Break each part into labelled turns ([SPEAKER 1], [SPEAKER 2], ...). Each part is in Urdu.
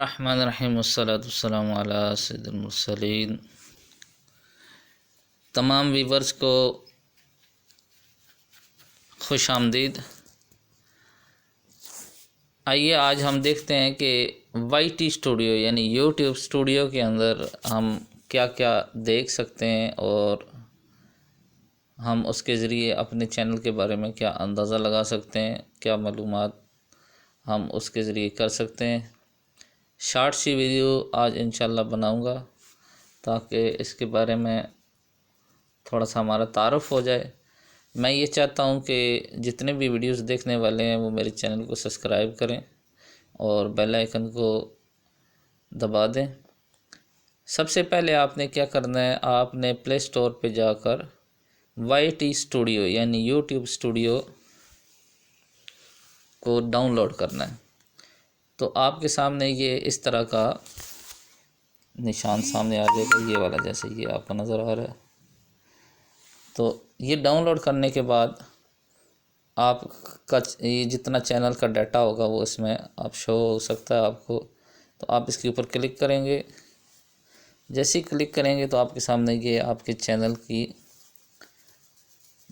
[SPEAKER 1] الرحمن الرحیم والصلاۃ والسلام علی سید المرسلین۔ تمام ویورز کو خوش آمدید۔ آئیے آج ہم دیکھتے ہیں کہ وائی ٹی اسٹوڈیو یعنی یوٹیوب اسٹوڈیو کے اندر ہم کیا کیا دیکھ سکتے ہیں اور ہم اس کے ذریعے اپنے چینل کے بارے میں کیا اندازہ لگا سکتے ہیں، کیا معلومات ہم اس کے ذریعے کر سکتے ہیں۔ شارٹ سی ویڈیو آج انشاءاللہ بناؤں گا تاکہ اس کے بارے میں تھوڑا سا ہمارا تعارف ہو جائے۔ میں یہ چاہتا ہوں کہ جتنے بھی ویڈیوز دیکھنے والے ہیں وہ میرے چینل کو سبسکرائب کریں اور بیل آئیکن کو دبا دیں۔ سب سے پہلے آپ نے کیا کرنا ہے، آپ نے پلے اسٹور پہ جا کر وائی ٹی اسٹوڈیو یعنی یوٹیوب اسٹوڈیو کو ڈاؤن لوڈ کرنا ہے۔ تو آپ کے سامنے یہ اس طرح کا نشان سامنے آ جائے گا، یہ والا جیسے یہ آپ کو نظر آ رہا ہے۔ تو یہ ڈاؤن لوڈ کرنے کے بعد آپ کا یہ جتنا چینل کا ڈیٹا ہوگا وہ اس میں آپ شو ہو سکتا ہے آپ کو۔ تو آپ اس کے اوپر کلک کریں گے، جیسے ہی کلک کریں گے تو آپ کے سامنے یہ آپ کے چینل کی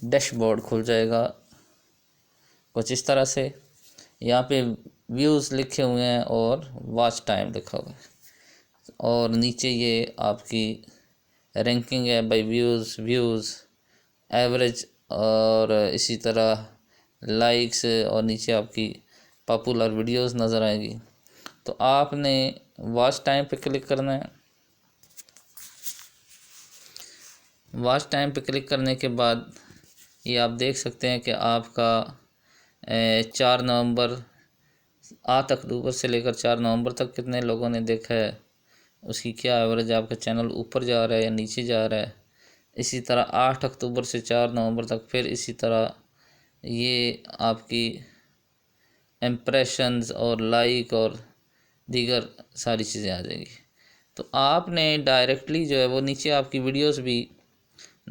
[SPEAKER 1] ڈیش بورڈ کھل جائے گا کچھ اس طرح سے۔ یہاں پہ ویوز لکھے ہوئے ہیں اور واچ ٹائم لکھا ہوا ہے، اور نیچے یہ آپ کی رینکنگ ہے بائی ویوز ایوریج، اور اسی طرح لائکس، اور نیچے آپ کی پاپولر ویڈیوز نظر آئیں گی۔ تو آپ نے واچ ٹائم پہ کلک کرنا ہے۔ واچ ٹائم پہ کلک کرنے کے بعد یہ آپ دیکھ سکتے ہیں کہ آپ کا 4 نومبر 8 اکتوبر سے لے کر 4 نومبر تک کتنے لوگوں نے دیکھا ہے، اس کی کیا ایوریج، آپ کا چینل اوپر جا رہا ہے یا نیچے جا رہا ہے۔ اسی طرح 8 اکتوبر سے 4 نومبر تک پھر اسی طرح یہ آپ کی امپریشنز اور لائک اور دیگر ساری چیزیں آ جائیں گی۔ تو آپ نے ڈائریکٹلی جو ہے وہ نیچے آپ کی ویڈیوز بھی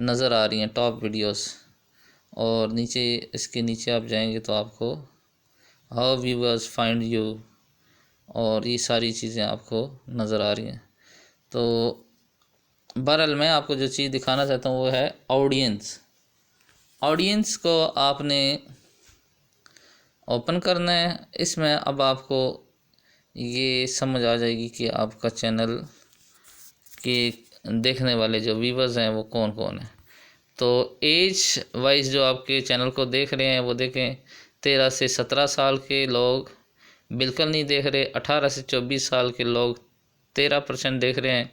[SPEAKER 1] نظر آ رہی ہیں، ٹاپ ویڈیوز، اور نیچے اس کے نیچے آپ جائیں گے تو آپ کو ہاؤ ویورز فائنڈ یو اور یہ ساری چیزیں آپ کو نظر آ رہی ہیں۔ تو بہرحال میں آپ کو جو چیز دکھانا چاہتا ہوں وہ ہے آڈینس۔ آڈینس کو آپ نے اوپن کرنا ہے۔ اس میں اب آپ کو یہ سمجھ آ جائے گی کہ آپ کا چینل کے دیکھنے والے جو ویورز ہیں وہ کون کون ہیں۔ تو ایج وائز جو آپ کے چینل کو دیکھ رہے ہیں وہ دیکھیں، 13 سے 17 سال کے لوگ بالکل نہیں دیکھ رہے، 18 سے 24 سال کے لوگ 13% دیکھ رہے ہیں،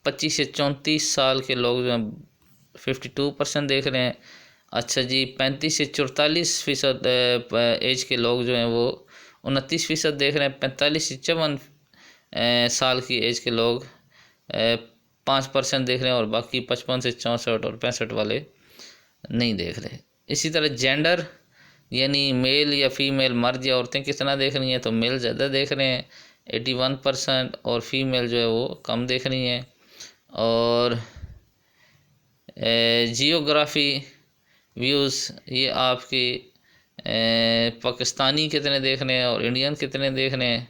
[SPEAKER 1] 25 سے 34 سال کے لوگ جو ہیں 52% دیکھ رہے ہیں۔ اچھا جی، 35 سے 44% ایج کے لوگ جو ہیں وہ 29% دیکھ رہے ہیں، 45 سے 54 سال کی ایج کے لوگ 5% دیکھ رہے ہیں، اور باقی 55 سے 64 اور 65 والے نہیں دیکھ رہے۔ اسی طرح جینڈر یعنی میل یا فیمیل، مرد یا عورتیں کتنا دیکھ رہی ہیں، تو میل زیادہ دیکھ رہے ہیں 81%، اور فیمیل جو ہے وہ کم دیکھ رہی ہیں۔ اور جیوگرافی ویوز، یہ آپ کی پاکستانی کتنے دیکھ رہے ہیں اور انڈین کتنے دیکھ رہے ہیں،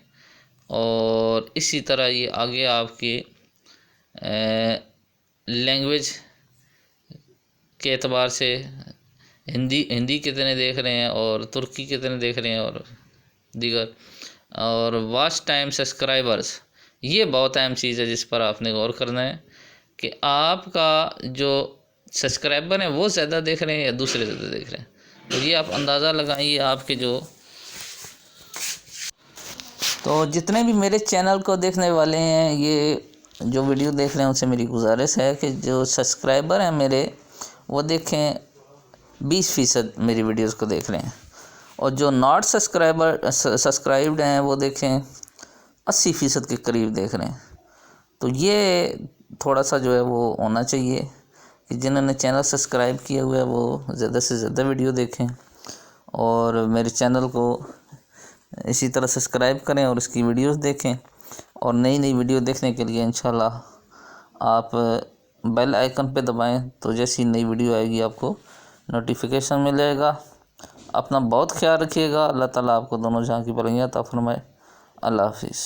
[SPEAKER 1] اور اسی طرح یہ آگے آپ کی لینگویج کے اعتبار سے ہندی کتنے دیکھ رہے ہیں اور ترکی کتنے دیکھ رہے ہیں اور دیگر۔ اور واچ ٹائم سبسکرائبرز، یہ بہت اہم چیز ہے جس پر آپ نے غور کرنا ہے کہ آپ کا جو سبسکرائبر ہیں وہ زیادہ دیکھ رہے ہیں یا دوسرے زیادہ دیکھ رہے ہیں۔ تو یہ آپ اندازہ لگائیے آپ کے تو جتنے بھی میرے چینل کو دیکھنے والے ہیں، یہ جو ویڈیو دیکھ رہے ہیں ان سے میری گزارش ہے کہ جو سبسکرائبر ہیں میرے وہ دیکھیں 20% میری ویڈیوز کو دیکھ رہے ہیں، اور جو ناٹ سبسکرائبڈ ہیں وہ دیکھیں 80% کے قریب دیکھ رہے ہیں۔ تو یہ تھوڑا سا جو ہے وہ ہونا چاہیے کہ جنہوں نے چینل سبسکرائب کیا ہوا ہے وہ زیادہ سے زیادہ ویڈیو دیکھیں، اور میرے چینل کو اسی طرح سبسکرائب کریں اور اس کی ویڈیوز دیکھیں، اور نئی ویڈیو دیکھنے کے لیے انشاءاللہ آپ بیل آئیکن پہ دبائیں تو جیسی نئی ویڈیو آئے گی آپ کو نوٹیفیکیشن ملے گا۔ اپنا بہت خیال رکھیے گا۔ اللہ تعالیٰ آپ کو دونوں جہاں کی بھلائیاں عطا فرمائے۔ اللہ حافظ۔